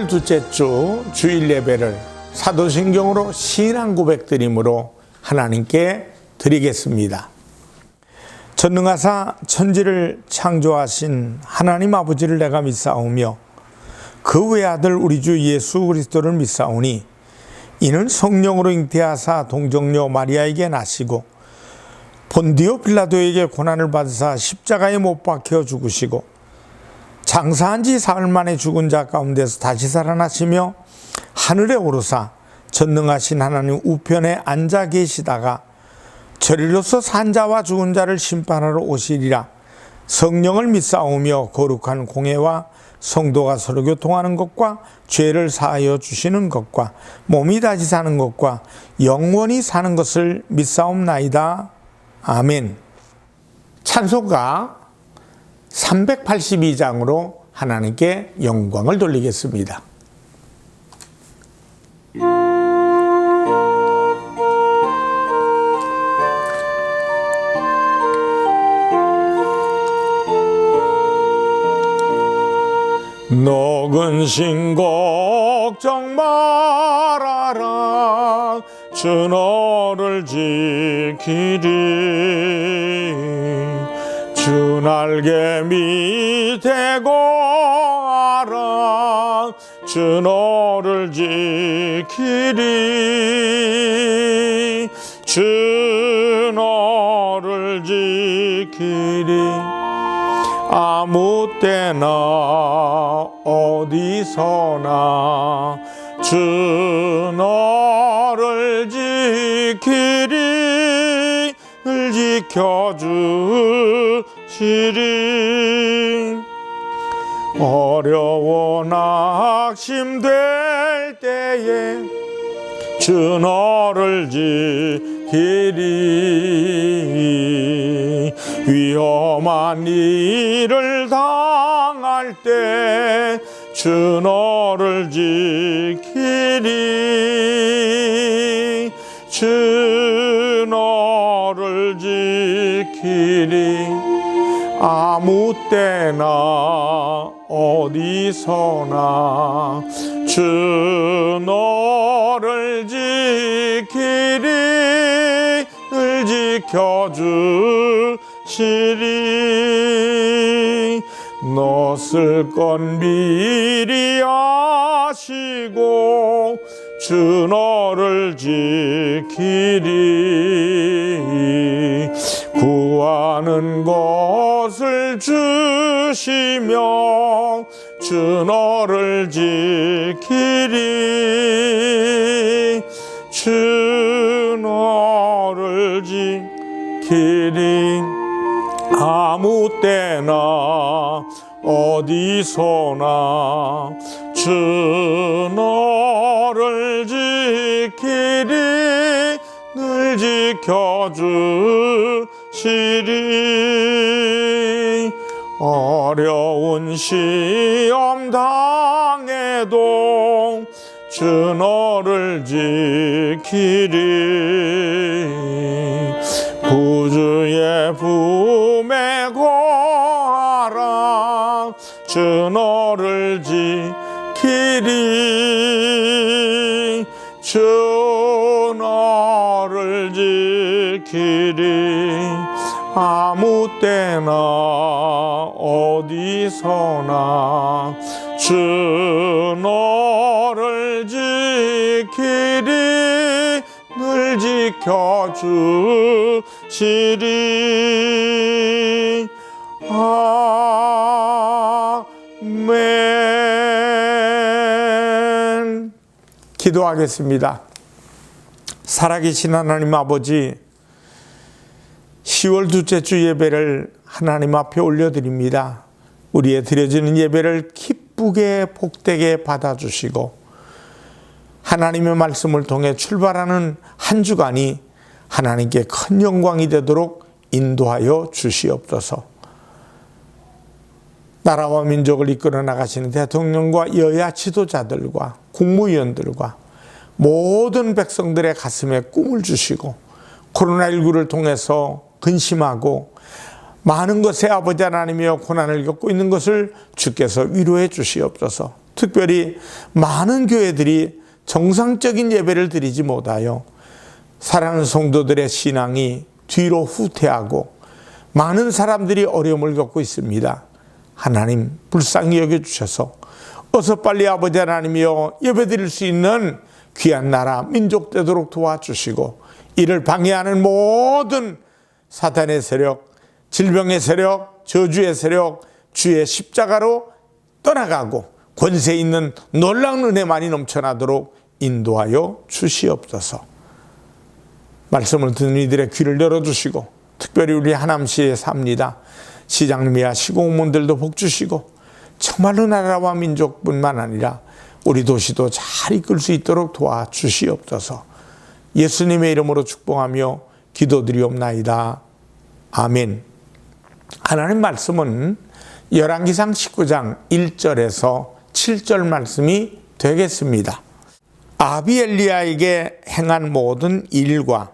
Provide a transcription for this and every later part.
10월 둘째 주 주일 예배를 사도신경으로 신앙 고백드림으로 하나님께 드리겠습니다. 전능하사 천지를 창조하신 하나님 아버지를 내가 믿사오며 그 외아들 우리 주 예수 그리스도를 믿사오니 이는 성령으로 잉태하사 동정녀 마리아에게 나시고 본디오 빌라도에게 고난을 받으사 십자가에 못 박혀 죽으시고 장사한 지 사흘 만에 죽은 자 가운데서 다시 살아나시며 하늘에 오르사 전능하신 하나님 우편에 앉아 계시다가 저리로서 산 자와 죽은 자를 심판하러 오시리라. 성령을 믿사오며 거룩한 공회와 성도가 서로 교통하는 것과 죄를 사하여 주시는 것과 몸이 다시 사는 것과 영원히 사는 것을 믿사옵나이다. 아멘. 찬송가 382장으로 하나님께 영광을 돌리겠습니다. 녹은 신 걱정 말아라 주 너를 지키리 주 날개 밑에 거하라 주 너를 지키리 주 너를 지키리 아무 때나 어디서나 주 너를 지키리 늘 지켜주시리 어려워 낙심될 때에 주 너를 지키리 위험한 일을 당할 때 주 너를 지키리 주 너를 지키리 아무 때나 어디서나 주 너를 지키리 늘 지켜주시리 너쓸 건 미리 아시고 주 너를 지키리 구하는 것을 주시며 주 너를 지키리 주 너를 지키리 아무 때나 어디서나 주 너를 지키리 늘 지켜주시리 어려운 시험 당해도 주 너를 지키리 구주의 품에 거하라 주 너를 지키리 주 너를 지키리 아무 때나 어디서나 주 너를 지키리 늘 지켜주시리 아멘. 기도하겠습니다. 살아계신 하나님 아버지, 10월 둘째 주 예배를 하나님 앞에 올려드립니다. 우리의 드려지는 예배를 기쁘게 복되게 받아주시고 하나님의 말씀을 통해 출발하는 한 주간이 하나님께 큰 영광이 되도록 인도하여 주시옵소서. 나라와 민족을 이끌어 나가시는 대통령과 여야 지도자들과 국무위원들과 모든 백성들의 가슴에 꿈을 주시고 코로나19를 통해서 근심하고 많은 것에 아버지 하나님이여 고난을 겪고 있는 것을 주께서 위로해 주시옵소서. 특별히 많은 교회들이 정상적인 예배를 드리지 못하여 사랑하는 성도들의 신앙이 뒤로 후퇴하고 많은 사람들이 어려움을 겪고 있습니다. 하나님 불쌍히 여겨주셔서 어서 빨리 아버지 하나님이여 예배드릴 수 있는 귀한 나라 민족 되도록 도와주시고, 이를 방해하는 모든 사탄의 세력, 질병의 세력, 저주의 세력 주의 십자가로 떠나가고 권세 있는 놀라운 은혜만이 넘쳐나도록 인도하여 주시옵소서. 말씀을 듣는 이들의 귀를 열어주시고, 특별히 우리 하남시에 삽니다 시장님이야 시공무원들도 복 주시고, 정말로 나라와 민족뿐만 아니라 우리 도시도 잘 이끌 수 있도록 도와주시옵소서. 예수님의 이름으로 축복하며 기도드리옵나이다. 아멘. 하나님 말씀은 열왕기상 19장 1절에서 7절 말씀이 되겠습니다. 아합이 엘리야에게 행한 모든 일과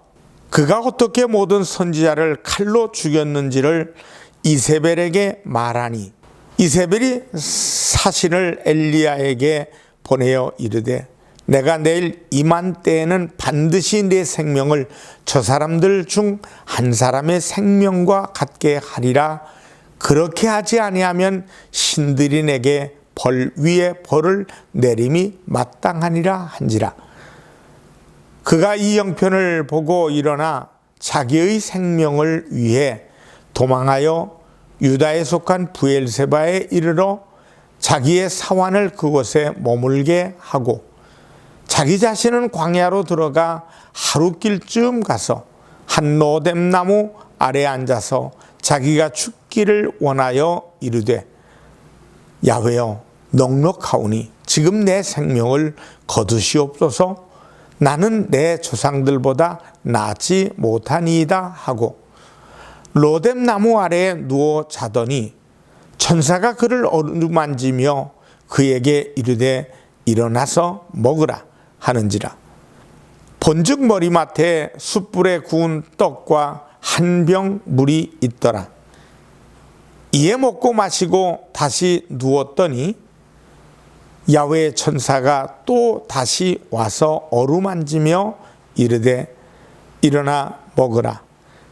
그가 어떻게 모든 선지자를 칼로 죽였는지를 이세벨에게 말하니, 이세벨이 사신을 엘리야에게 보내어 이르되, 내가 내일 이맘때에는 반드시 내 생명을 저 사람들 중 한 사람의 생명과 같게 하리라. 그렇게 하지 아니하면 신들이 내게 벌 위에 벌을 내림이 마땅하니라 한지라. 그가 이 형편을 보고 일어나 자기의 생명을 위해 도망하여 유다에 속한 브엘세바에 이르러 자기의 사환을 그곳에 머물게 하고, 자기 자신은 광야로 들어가 하루길쯤 가서 한 로뎀 나무 아래 앉아서 자기가 죽기를 원하여 이르되, 야훼여 넉넉하오니 지금 내 생명을 거두시옵소서. 나는 내 조상들보다 낫지 못하니이다 하고 로뎀 나무 아래에 누워 자더니 천사가 그를 어루만지며 그에게 이르되 일어나서 먹으라 하는지라. 본즉 머리맡에 숯불에 구운 떡과 한 병 물이 있더라. 이에 먹고 마시고 다시 누웠더니 야훼의 천사가 또 다시 와서 어루만지며 이르되 일어나 먹으라.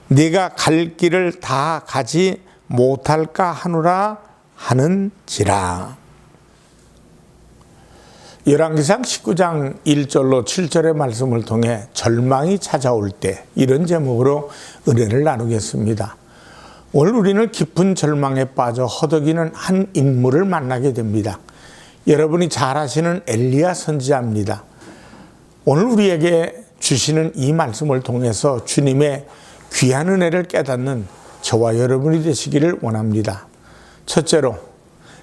네가 갈 길을 다 가지 못할까 하노라 하는지라. 열왕기상 19장 1절로 7절의 말씀을 통해 절망이 찾아올 때, 이런 제목으로 은혜를 나누겠습니다. 오늘 우리는 깊은 절망에 빠져 허덕이는 한 인물을 만나게 됩니다. 여러분이 잘 아시는 엘리야 선지자입니다. 오늘 우리에게 주시는 이 말씀을 통해서 주님의 귀한 은혜를 깨닫는 저와 여러분이 되시기를 원합니다. 첫째로,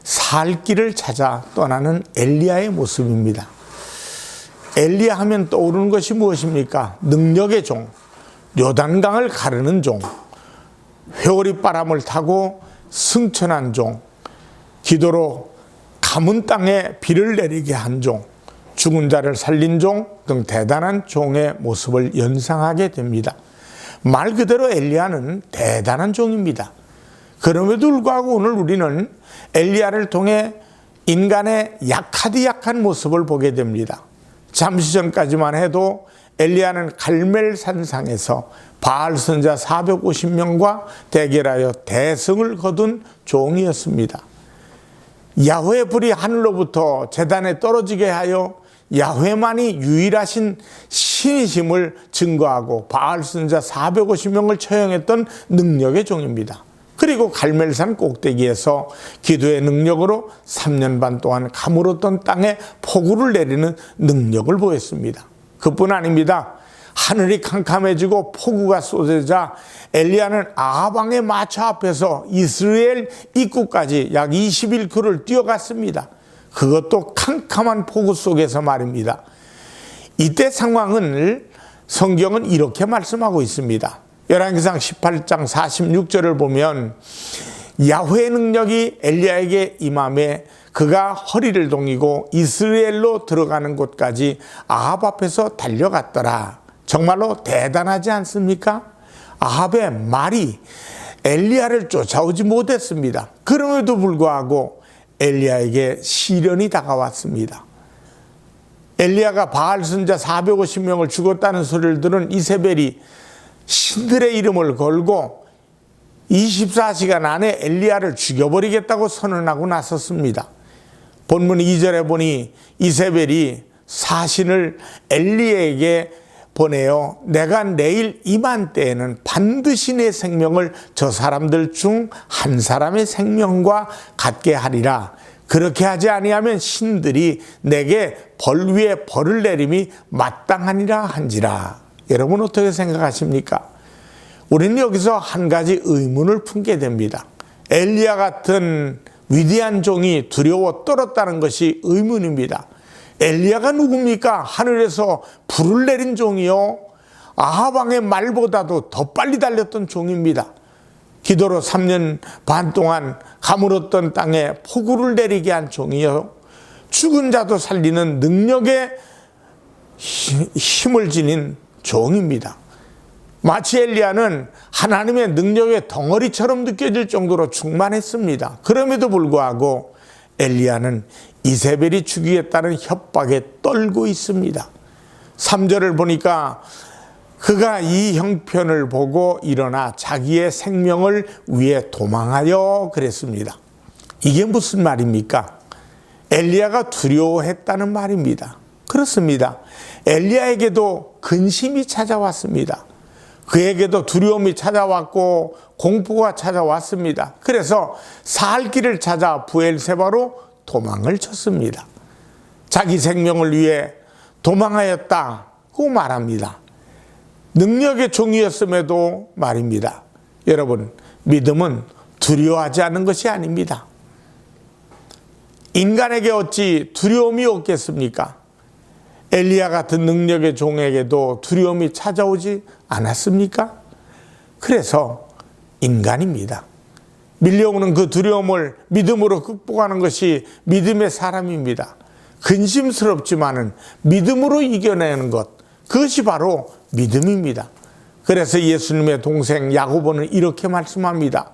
살 길을 찾아 떠나는 엘리야의 모습입니다. 엘리야 하면 떠오르는 것이 무엇입니까? 능력의 종, 요단강을 가르는 종, 회오리 바람을 타고 승천한 종, 기도로 가문 땅에 비를 내리게 한 종, 죽은 자를 살린 종 등 대단한 종의 모습을 연상하게 됩니다. 말 그대로 엘리야는 대단한 종입니다. 그럼에도 불구하고 오늘 우리는 엘리야를 통해 인간의 약하디 약한 모습을 보게 됩니다. 잠시 전까지만 해도 엘리야는 갈멜산상에서 바알 선자 450명과 대결하여 대승을 거둔 종이었습니다. 야훼의 불이 하늘로부터 제단에 떨어지게 하여 야훼만이 유일하신 신이심을 증거하고 바알 선자 450명을 처형했던 능력의 종입니다. 그리고 갈멜산 꼭대기에서 기도의 능력으로 3년 반 동안 가물었던 땅에 폭우를 내리는 능력을 보였습니다. 그뿐 아닙니다. 하늘이 캄캄해지고 폭우가 쏟아지자 엘리야는 아합 왕의 마차 앞에서 이스라엘 입구까지 약 21km를 뛰어갔습니다. 그것도 캄캄한 폭우 속에서 말입니다. 이때 상황을 성경은 이렇게 말씀하고 있습니다. 열왕기상 18장 46절을 보면 야훼의 능력이 엘리야에게 임함에 그가 허리를 동이고 이스라엘로 들어가는 곳까지 아합 앞에서 달려갔더라. 정말로 대단하지 않습니까? 아합의 말이 엘리야를 쫓아오지 못했습니다. 그럼에도 불구하고 엘리야에게 시련이 다가왔습니다. 엘리야가 바알 선자 450명을 죽었다는 소리를 들은 이세벨이 신들의 이름을 걸고 24시간 안에 엘리야를 죽여버리겠다고 선언하고 나섰습니다. 본문 2절에 보니 이세벨이 사신을 엘리야에게 보내어 내가 내일 이맘때에는 반드시 내 생명을 저 사람들 중 한 사람의 생명과 같게 하리라. 그렇게 하지 아니하면 신들이 내게 벌 위에 벌을 내림이 마땅하니라 한지라. 여러분 어떻게 생각하십니까? 우리는 여기서 한 가지 의문을 품게 됩니다. 엘리야 같은 위대한 종이 두려워 떨었다는 것이 의문입니다. 엘리야가 누굽니까? 하늘에서 불을 내린 종이요, 아합 왕의 말보다도 더 빨리 달렸던 종입니다. 기도로 3년 반 동안 가물었던 땅에 폭우를 내리게 한 종이요, 죽은 자도 살리는 능력에 힘을 지닌 종입니다. 마치 엘리야는 하나님의 능력의 덩어리처럼 느껴질 정도로 충만했습니다. 그럼에도 불구하고 엘리야는 이세벨이 죽이겠다는 협박에 떨고 있습니다. 3절을 보니까 그가 이 형편을 보고 일어나 자기의 생명을 위해 도망하여 그랬습니다. 이게 무슨 말입니까? 엘리야가 두려워했다는 말입니다. 그렇습니다. 엘리야에게도 근심이 찾아왔습니다. 그에게도 두려움이 찾아왔고 공포가 찾아왔습니다. 그래서 살 길을 찾아 브엘세바로 도망을 쳤습니다. 자기 생명을 위해 도망하였다고 말합니다. 능력의 종이었음에도 말입니다. 여러분, 믿음은 두려워하지 않는 것이 아닙니다. 인간에게 어찌 두려움이 없겠습니까? 엘리야 같은 능력의 종에게도 두려움이 찾아오지 않았습니까? 그래서 인간입니다. 밀려오는 그 두려움을 믿음으로 극복하는 것이 믿음의 사람입니다. 근심스럽지만은 믿음으로 이겨내는 것, 그것이 바로 믿음입니다. 그래서 예수님의 동생 야고보는 이렇게 말씀합니다.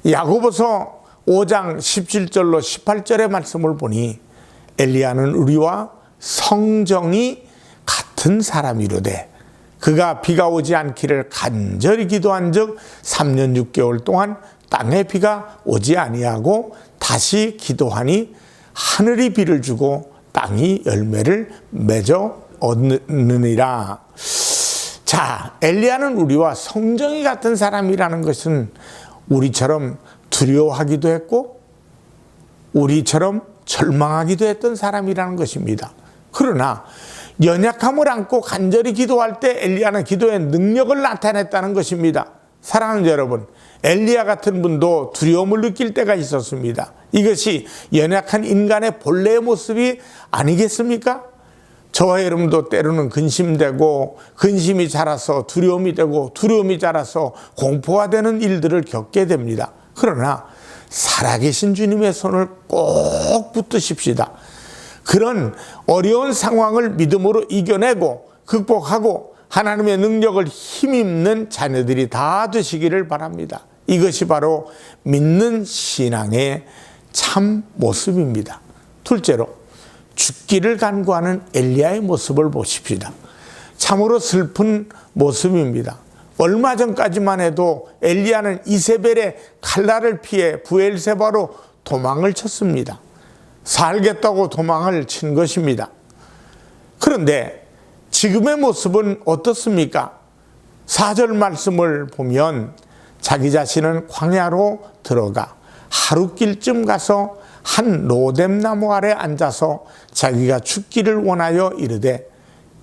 야고보서 5장 17절로 18절의 말씀을 보니 엘리야는 우리와 성정이 같은 사람이로되 그가 비가 오지 않기를 간절히 기도한 즉 3년 6개월 동안 땅에 비가 오지 아니하고 다시 기도하니 하늘이 비를 주고 땅이 열매를 맺어 얻느니라. 자, 엘리야는 우리와 성정이 같은 사람이라는 것은 우리처럼 두려워하기도 했고 우리처럼 절망하기도 했던 사람이라는 것입니다. 그러나 연약함을 안고 간절히 기도할 때 엘리야는 기도의 능력을 나타냈다는 것입니다. 사랑하는 여러분, 엘리야 같은 분도 두려움을 느낄 때가 있었습니다. 이것이 연약한 인간의 본래의 모습이 아니겠습니까? 저와 여러분도 때로는 근심되고 근심이 자라서 두려움이 되고 두려움이 자라서 공포가 되는 일들을 겪게 됩니다. 그러나 살아계신 주님의 손을 꼭 붙드십시다. 그런 어려운 상황을 믿음으로 이겨내고 극복하고 하나님의 능력을 힘입는 자녀들이 다 되시기를 바랍니다. 이것이 바로 믿는 신앙의 참 모습입니다. 둘째로 죽기를 간구하는 엘리야의 모습을 보십시다. 참으로 슬픈 모습입니다. 얼마 전까지만 해도 엘리야는 이세벨의 칼날을 피해 브엘세바로 도망을 쳤습니다. 살겠다고 도망을 친 것입니다. 그런데 지금의 모습은 어떻습니까? 4절 말씀을 보면 자기 자신은 광야로 들어가 하룻길쯤 가서 한 로뎀나무 아래 앉아서 자기가 죽기를 원하여 이르되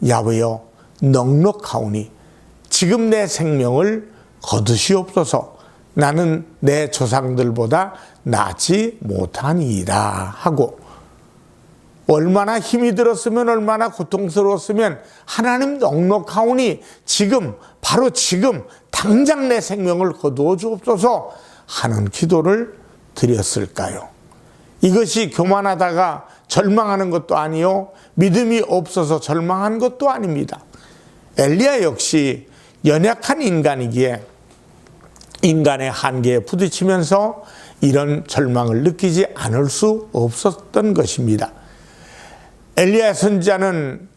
야훼여 넉넉하오니 지금 내 생명을 거두시옵소서. 나는 내 조상들보다 낫지 못하니이다 하고, 얼마나 힘이 들었으면 얼마나 고통스러웠으면 하나님 넉넉하오니 지금 바로 지금 당장 내 생명을 거두어 주옵소서 하는 기도를 드렸을까요? 이것이 교만하다가 절망하는 것도 아니요 믿음이 없어서 절망한 것도 아닙니다. 엘리야 역시 연약한 인간이기에 인간의 한계에 부딪히면서 이런 절망을 느끼지 않을 수 없었던 것입니다. 엘리야 선지자는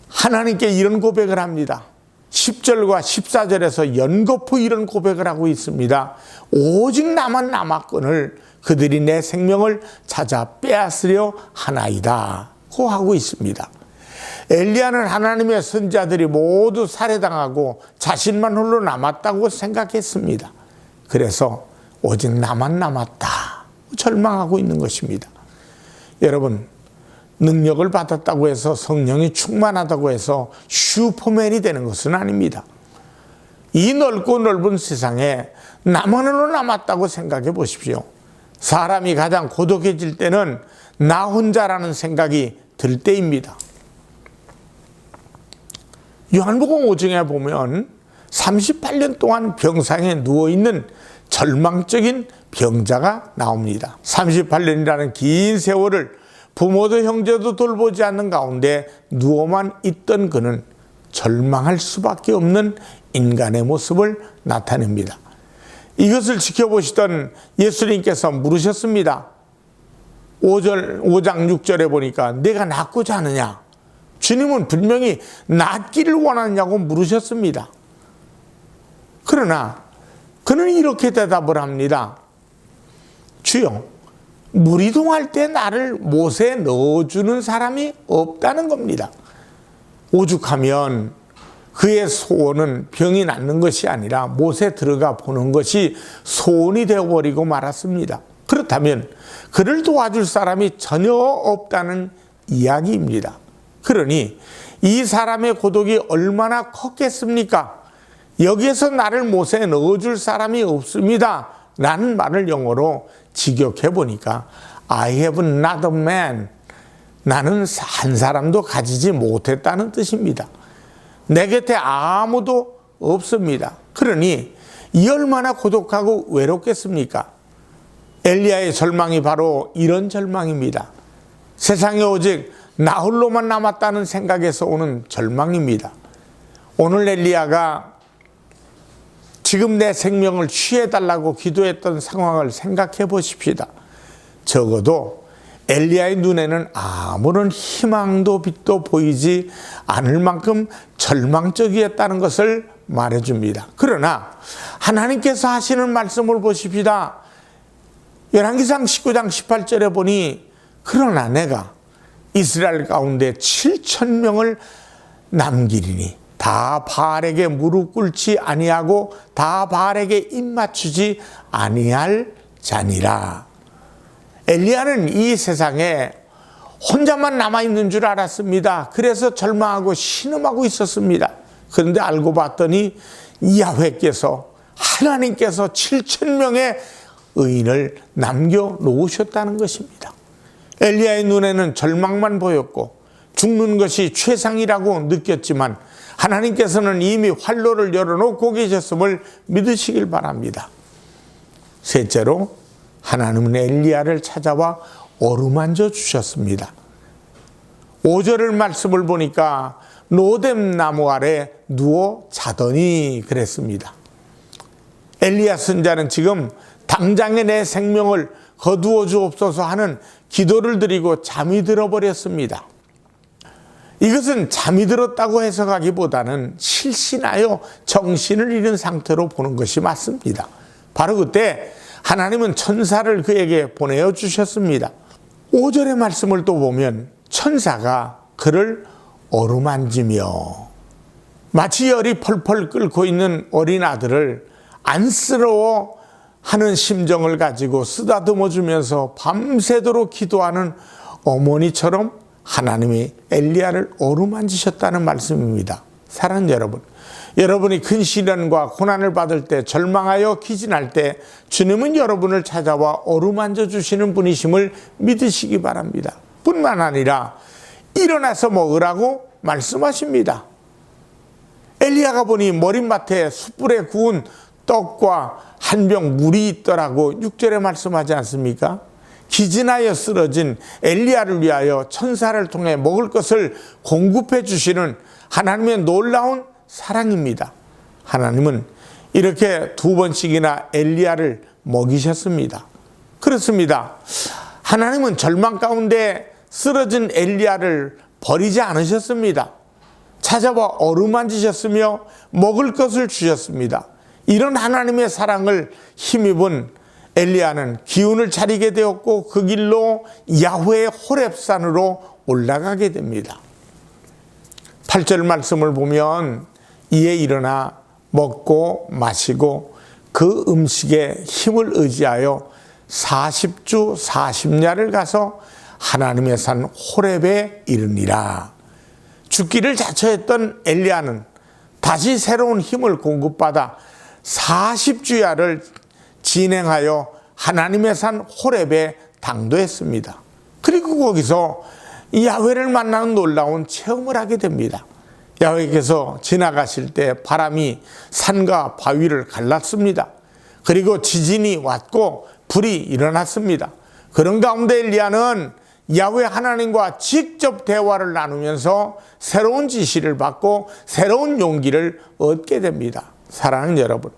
하나님께 이런 고백을 합니다. 10절과 14절에서 연거푸 이런 고백을 하고 있습니다. 오직 나만 남았거늘 그들이 내 생명을 찾아 빼앗으려 하나이다 고 하고 있습니다. 엘리야는 하나님의 선지자들이 모두 살해당하고 자신만 홀로 남았다고 생각했습니다. 그래서 오직 나만 남았다 절망하고 있는 것입니다. 여러분, 능력을 받았다고 해서 성령이 충만하다고 해서 슈퍼맨이 되는 것은 아닙니다. 이 넓고 넓은 세상에 나만 홀로 남았다고 생각해 보십시오. 사람이 가장 고독해질 때는 나 혼자라는 생각이 들 때입니다. 요한복음 5장에 보면 38년 동안 병상에 누워있는 절망적인 병자가 나옵니다. 38년이라는 긴 세월을 부모도 형제도 돌보지 않는 가운데 누워만 있던 그는 절망할 수밖에 없는 인간의 모습을 나타냅니다. 이것을 지켜보시던 예수님께서 물으셨습니다. 5장 6절에 보니까 내가 낫고자 하느냐? 주님은 분명히 낫기를 원하느냐고 물으셨습니다. 그러나 그는 이렇게 대답을 합니다. 주여, 무리동할 때 나를 못에 넣어주는 사람이 없다는 겁니다. 오죽하면 그의 소원은 병이 낫는 것이 아니라 못에 들어가 보는 것이 소원이 되어버리고 말았습니다. 그렇다면 그를 도와줄 사람이 전혀 없다는 이야기입니다. 그러니 이 사람의 고독이 얼마나 컸겠습니까? 여기에서 나를 못에 넣어줄 사람이 없습니다 라는 말을 영어로 직역해 보니까 I have not a man, 나는 한 사람도 가지지 못했다는 뜻입니다. 내 곁에 아무도 없습니다. 그러니 이 얼마나 고독하고 외롭겠습니까? 엘리야의 절망이 바로 이런 절망입니다. 세상에 오직 나 홀로만 남았다는 생각에서 오는 절망입니다. 오늘 엘리야가 지금 내 생명을 취해달라고 기도했던 상황을 생각해 보십시다. 적어도 엘리야의 눈에는 아무런 희망도 빛도 보이지 않을 만큼 절망적이었다는 것을 말해줍니다. 그러나 하나님께서 하시는 말씀을 보십시다. 열왕기상 19장 18절에 보니 그러나 내가 이스라엘 가운데 7,000명을 남기리니 다 바알에게 무릎 꿇지 아니하고 다 바알에게 입 맞추지 아니할 자니라. 엘리야는 이 세상에 혼자만 남아있는 줄 알았습니다. 그래서 절망하고 신음하고 있었습니다. 그런데 알고 봤더니 야훼께서 하나님께서 7,000명의 의인을 남겨놓으셨다는 것입니다. 엘리야의 눈에는 절망만 보였고 죽는 것이 최상이라고 느꼈지만 하나님께서는 이미 활로를 열어놓고 계셨음을 믿으시길 바랍니다. 셋째로 하나님은 엘리야를 찾아와 어루만져 주셨습니다. 5절의 말씀을 보니까 로뎀 나무 아래 누워 자더니 그랬습니다. 엘리야 선지자는 지금 당장에 내 생명을 거두어 주옵소서 하는 기도를 드리고 잠이 들어버렸습니다. 이것은 잠이 들었다고 해석하기보다는 실신하여 정신을 잃은 상태로 보는 것이 맞습니다. 바로 그때 하나님은 천사를 그에게 보내어 주셨습니다. 5절의 말씀을 또 보면 천사가 그를 어루만지며 마치 열이 펄펄 끓고 있는 어린 아들을 안쓰러워 하는 심정을 가지고 쓰다듬어 주면서 밤새도록 기도하는 어머니처럼 하나님이 엘리야를 어루만지셨다는 말씀입니다. 사랑하는 여러분, 여러분이 큰 시련과 고난을 받을 때, 절망하여 기진할 때 주님은 여러분을 찾아와 어루만져 주시는 분이심을 믿으시기 바랍니다. 뿐만 아니라 일어나서 먹으라고 말씀하십니다. 엘리야가 보니 머릿맡에 숯불에 구운 떡과 한 병 물이 있더라고 6절에 말씀하지 않습니까? 기진하여 쓰러진 엘리야를 위하여 천사를 통해 먹을 것을 공급해 주시는 하나님의 놀라운 사랑입니다. 하나님은 이렇게 2번씩이나 엘리야를 먹이셨습니다. 그렇습니다. 하나님은 절망 가운데 쓰러진 엘리야를 버리지 않으셨습니다. 찾아와 어루만지셨으며 먹을 것을 주셨습니다. 이런 하나님의 사랑을 힘입은 엘리야는 기운을 차리게 되었고 그 길로 야훼의 호렙산으로 올라가게 됩니다. 8절 말씀을 보면 이에 일어나 먹고 마시고 그 음식에 힘을 의지하여 40주 40야를 가서 하나님의 산 호렙에 이르니라. 죽기를 자처했던 엘리야는 다시 새로운 힘을 공급받아 40주야를 진행하여 하나님의 산 호렙에 당도했습니다. 그리고 거기서 야훼를 만나는 놀라운 체험을 하게 됩니다. 야훼께서 지나가실 때 바람이 산과 바위를 갈랐습니다. 그리고 지진이 왔고 불이 일어났습니다. 그런 가운데 엘리야는 야훼 하나님과 직접 대화를 나누면서 새로운 지시를 받고 새로운 용기를 얻게 됩니다. 사랑하는 여러분,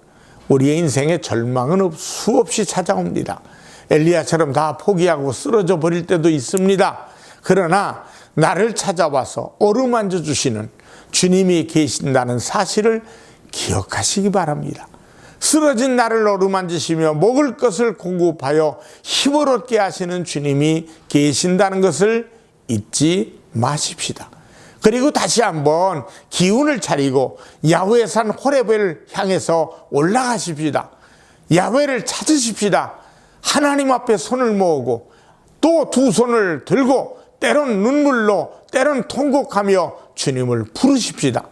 우리의 인생에 절망은 수없이 찾아옵니다. 엘리야처럼 다 포기하고 쓰러져 버릴 때도 있습니다. 그러나 나를 찾아와서 어루만져 주시는 주님이 계신다는 사실을 기억하시기 바랍니다. 쓰러진 나를 어루만지시며 먹을 것을 공급하여 힘을 얻게 하시는 주님이 계신다는 것을 잊지 마십시다. 그리고 다시 한번 기운을 차리고 야훼의 산 호렙을 향해서 올라가십시다. 야훼를 찾으십시다. 하나님 앞에 손을 모으고 또 두 손을 들고 때론 눈물로 때론 통곡하며 주님을 부르십시다.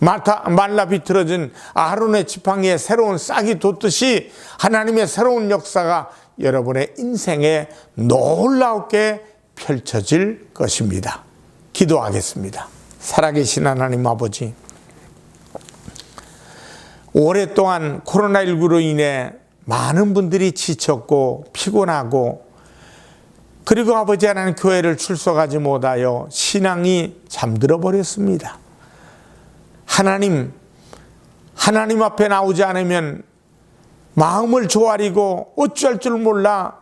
말라 비틀어진 아론의 지팡이에 새로운 싹이 돋듯이 하나님의 새로운 역사가 여러분의 인생에 놀랍게 펼쳐질 것입니다. 기도하겠습니다. 살아계신 하나님 아버지, 오랫동안 코로나19로 인해 많은 분들이 지쳤고 피곤하고 그리고 아버지 하나님 교회를 출석하지 못하여 신앙이 잠들어 버렸습니다. 하나님 앞에 나오지 않으면 마음을 조아리고 어찌할 줄 몰라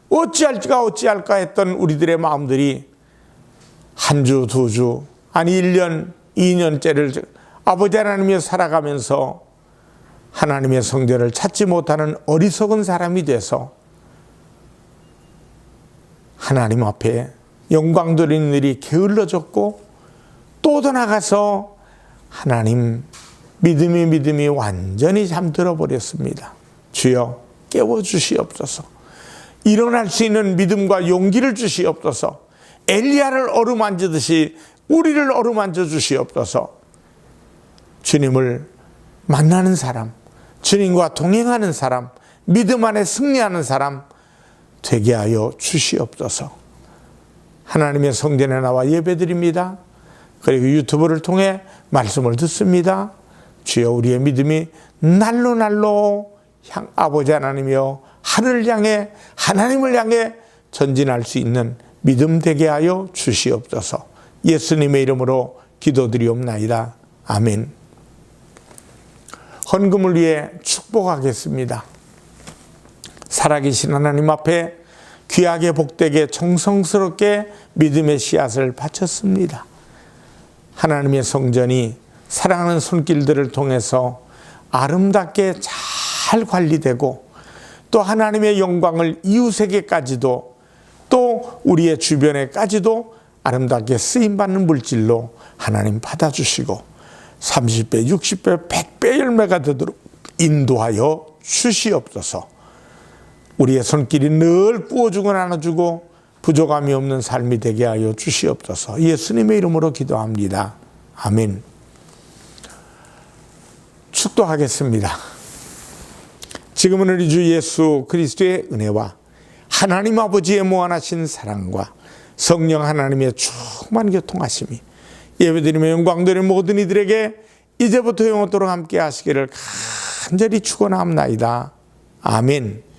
어찌할까 했던 우리들의 마음들이 한 주, 두 주, 아니 1년, 2년째를 아버지 하나님이 살아가면서 하나님의 성전을 찾지 못하는 어리석은 사람이 돼서 하나님 앞에 영광 돌리는 일이 게을러졌고 또 더 나가서 하나님 믿음이 완전히 잠들어 버렸습니다. 주여 깨워주시옵소서. 일어날 수 있는 믿음과 용기를 주시옵소서. 엘리야를 어루만지듯이 우리를 어루만져 주시옵소서. 주님을 만나는 사람, 주님과 동행하는 사람, 믿음 안에 승리하는 사람 되게 하여 주시옵소서. 하나님의 성전에 나와 예배드립니다. 그리고 유튜브를 통해 말씀을 듣습니다. 주여 우리의 믿음이 날로 아버지 하나님이여 하늘을 향해 하나님을 향해 전진할 수 있는 믿음 되게 하여 주시옵소서. 예수님의 이름으로 기도드리옵나이다. 아멘. 헌금을 위해 축복하겠습니다. 살아계신 하나님 앞에 귀하게 복되게 정성스럽게 믿음의 씨앗을 바쳤습니다. 하나님의 성전이 사랑하는 손길들을 통해서 아름답게 잘 관리되고 또 하나님의 영광을 이웃에게까지도 또 우리의 주변에까지도 아름답게 쓰임받는 물질로 하나님 받아주시고 30배, 60배, 100배 열매가 되도록 인도하여 주시옵소서. 우리의 손길이 늘 구워주고 나눠주고 부족함이 없는 삶이 되게 하여 주시옵소서. 예수님의 이름으로 기도합니다. 아멘. 축도하겠습니다. 지금은 우리 주 예수 그리스도의 은혜와 하나님 아버지의 무한하신 사랑과 성령 하나님의 충만 교통하심이 예배드리며 영광드리는 모든 이들에게 이제부터 영원토록 함께 하시기를 간절히 축원합나이다. 아멘.